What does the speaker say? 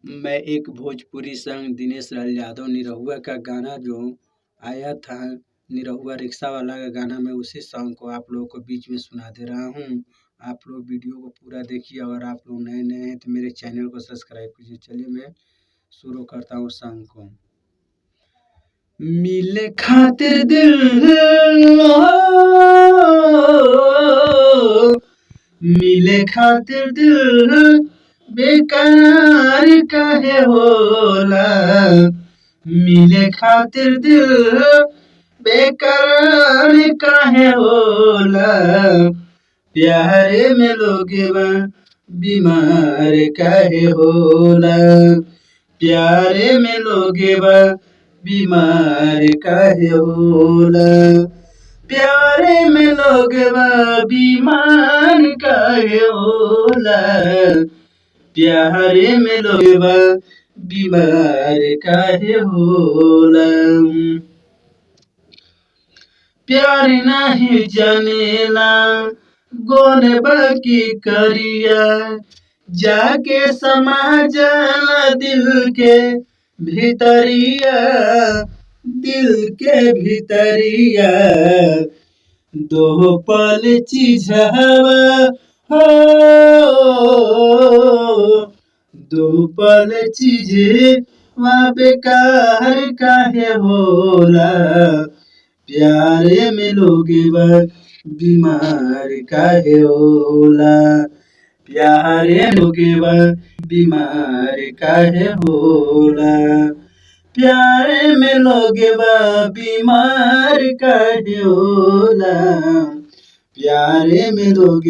मैं एक भोजपुरी सॉन्ग दिनेश लाल यादव निरहुआ का गाना जो आया था, निरहुआ रिक्शा वाला का गाना, मैं उसी सॉन्ग को आप लोगों को बीच में सुना दे रहा हूँ। आप लोग वीडियो को पूरा देखिए। अगर आप लोग नए हैं तो मेरे चैनल को सब्सक्राइब कीजिए। चलिए मैं शुरू करता हूँ सॉन्ग को। मिले खातिर दिल मिले खातिर दिल बेकरार काहे होला। मिले खातिर दिल बेकरार काहे होला। प्यारे में लोग बीमार काहे होला। प्यारे में लोग बीमार काहे होला। प्यारे में लोग बीमार काहे होला। प्यारे में लोग बीमार काहे होला। प्यार नहीं जानेला गोने बाकी करिया। जाके समा जाला दिल के भीतरिया। दिल के भीतरिया दो पल चिझवा हो। दो पल चिझवा बेकार काहे होला। प्यारे में लोग बीमार काहे होला। प्यारे में लोग बीमार काहे होला। प्यारे में लोग बीमार काहे होला। प्यारे में लोग